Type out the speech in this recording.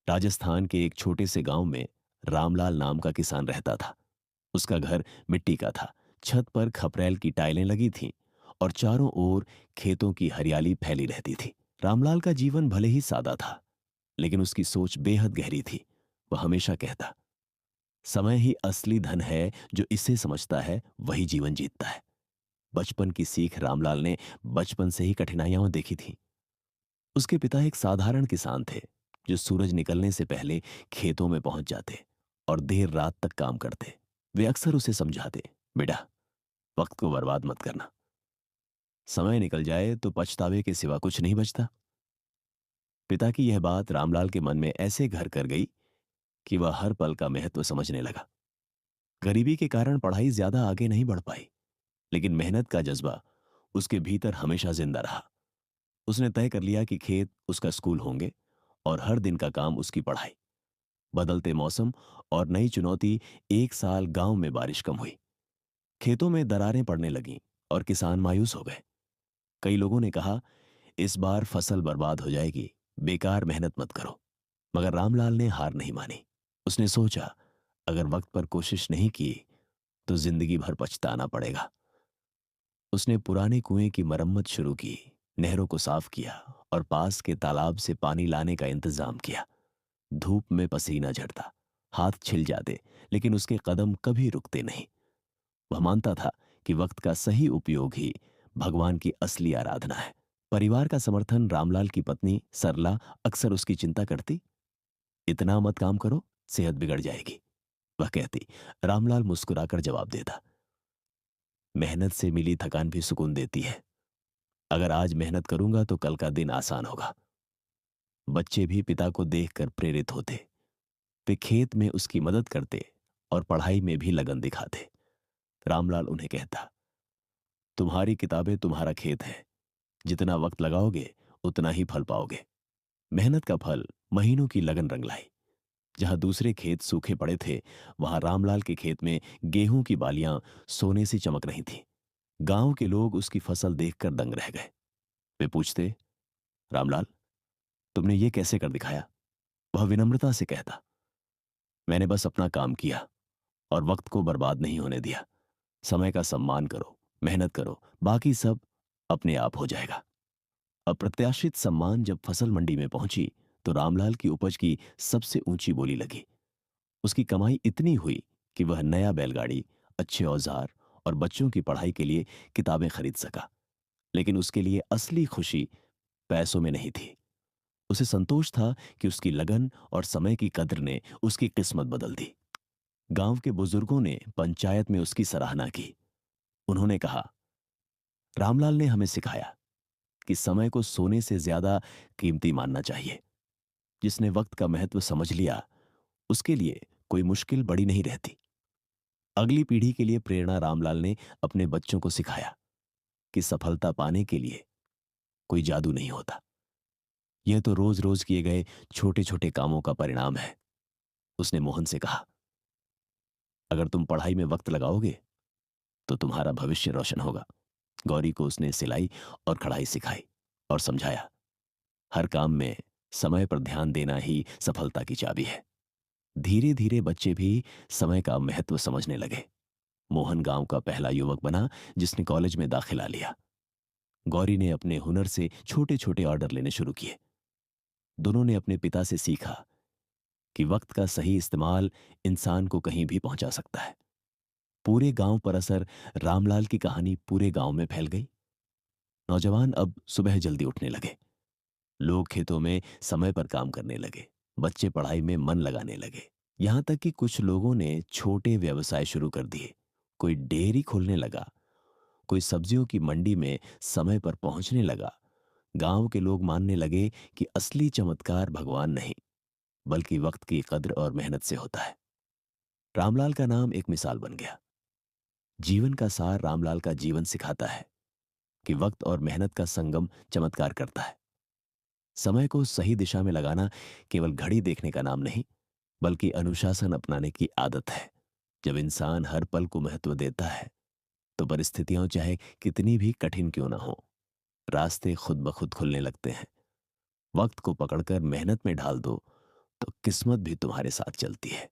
राजस्थान के एक छोटे से गांव में रामलाल नाम का किसान रहता था। उसका घर मिट्टी का था। छत पर खपरेल की टाइलें लगी थीं और चारों ओर खेतों की हरियाली फैली रहती थी। रामलाल का जीवन भले ही सादा था, लेकिन उसकी सोच बेहद गहरी थी। वह हमेशा कहता, समय ही असली धन है, जो इसे समझता है वही जीवन जीतता है। बचपन की सीख रामलाल ने बचपन से ही कठिनाइयां देखी थी। उसके पिता एक साधारण किसान थे, जो सूरज निकलने से पहले खेतों में पहुंच जाते और देर रात तक काम करते। वे अक्सर उसे समझाते, बेटा, वक्त को बर्बाद मत करना। समय निकल जाए तो पछतावे के सिवा कुछ नहीं बचता। पिता की यह बात रामलाल के मन में ऐसे घर कर गई कि वह हर पल का महत्व समझने लगा। गरीबी के कारण पढ़ाई ज्यादा आगे नहीं बढ़ पाई, लेकिन मेहनत का जज्बा उसके भीतर हमेशा जिंदा रहा। उसने तय कर लिया कि खेत उसका स्कूल होंगे और हर दिन का काम उसकी पढ़ाई। बदलते मौसम और नई चुनौती। एक साल गांव में बारिश कम हुई, खेतों में दरारें पड़ने लगीं और किसान मायूस हो गए। कई लोगों ने कहा, इस बार फसल बर्बाद हो जाएगी, बेकार मेहनत मत करो। मगर रामलाल ने हार नहीं मानी। उसने सोचा, अगर वक्त पर कोशिश नहीं की तो जिंदगी भर पछताना पड़ेगा। उसने पुराने कुएं की मरम्मत शुरू की, नहरों को साफ किया और पास के तालाब से पानी लाने का इंतजाम किया। धूप में पसीना झड़ता, हाथ छिल जाते, लेकिन उसके कदम कभी रुकते नहीं। वह मानता था कि वक्त का सही उपयोग ही भगवान की असली आराधना है। परिवार का समर्थन। रामलाल की पत्नी सरला अक्सर उसकी चिंता करती, इतना मत काम करो, सेहत बिगड़ जाएगी, वह कहती। रामलाल मुस्कुराकर जवाब देता, मेहनत से मिली थकान भी सुकून देती है। अगर आज मेहनत करूंगा तो कल का दिन आसान होगा। बच्चे भी पिता को देखकर प्रेरित होते। वे खेत में उसकी मदद करते और पढ़ाई में भी लगन दिखाते। रामलाल उन्हें कहता, तुम्हारी किताबें तुम्हारा खेत है, जितना वक्त लगाओगे उतना ही फल पाओगे। मेहनत का फल महीनों की लगन रंग लाई। जहां दूसरे खेत सूखे पड़े थे, वहां रामलाल के खेत में गेहूं की बालियां सोने से चमक रही थीं। गांव के लोग उसकी फसल देखकर दंग रह गए। वे पूछते, रामलाल, तुमने ये कैसे कर दिखाया? वह विनम्रता से कहता, मैंने बस अपना काम किया और वक्त को बर्बाद नहीं होने दिया। समय का सम्मान करो, मेहनत करो, बाकी सब अपने आप हो जाएगा। अप्रत्याशित सम्मान जब फसल मंडी में पहुंची तो रामलाल की उपज की सबसे ऊंची बोली लगी। उसकी कमाई इतनी हुई कि वह नया बैलगाड़ी, अच्छे औजार और बच्चों की पढ़ाई के लिए किताबें खरीद सका। लेकिन उसके लिए असली खुशी पैसों में नहीं थी। उसे संतोष था कि उसकी लगन और समय की कद्र ने उसकी किस्मत बदल दी। गांव के बुजुर्गों ने पंचायत में उसकी सराहना की। उन्होंने कहा, रामलाल ने हमें सिखाया कि समय को सोने से ज्यादा कीमती मानना चाहिए। जिसने वक्त का महत्व समझ लिया, उसके लिए कोई मुश्किल बड़ी नहीं रहती। अगली पीढ़ी के लिए प्रेरणा। रामलाल ने अपने बच्चों को सिखाया कि सफलता पाने के लिए कोई जादू नहीं होता, यह तो रोज रोज किए गए छोटे छोटे कामों का परिणाम है। उसने मोहन से कहा, अगर तुम पढ़ाई में वक्त लगाओगे तो तुम्हारा भविष्य रोशन होगा। गौरी को उसने सिलाई और कढ़ाई सिखाई और समझाया, हर काम में समय पर ध्यान देना ही सफलता की चाबी है। धीरे धीरे बच्चे भी समय का महत्व समझने लगे। मोहन गांव का पहला युवक बना जिसने कॉलेज में दाखिला लिया। गौरी ने अपने हुनर से छोटे छोटे ऑर्डर लेने शुरू किए। दोनों ने अपने पिता से सीखा कि वक्त का सही इस्तेमाल इंसान को कहीं भी पहुंचा सकता है। पूरे गांव पर असर। रामलाल की कहानी पूरे गांव में फैल गई। नौजवान अब सुबह जल्दी उठने लगे, लोग खेतों में समय पर काम करने लगे, बच्चे पढ़ाई में मन लगाने लगे। यहां तक कि कुछ लोगों ने छोटे व्यवसाय शुरू कर दिए। कोई डेयरी खोलने लगा, कोई सब्जियों की मंडी में समय पर पहुंचने लगा। गांव के लोग मानने लगे कि असली चमत्कार भगवान नहीं, बल्कि वक्त की कद्र और मेहनत से होता है। रामलाल का नाम एक मिसाल बन गया। जीवन का सार। रामलाल का जीवन सिखाता है कि वक्त और मेहनत का संगम चमत्कार करता है। समय को सही दिशा में लगाना केवल घड़ी देखने का नाम नहीं, बल्कि अनुशासन अपनाने की आदत है। जब इंसान हर पल को महत्व देता है तो परिस्थितियां चाहे कितनी भी कठिन क्यों ना हो, रास्ते खुद ब खुद खुलने लगते हैं। वक्त को पकड़कर मेहनत में ढाल दो तो किस्मत भी तुम्हारे साथ चलती है।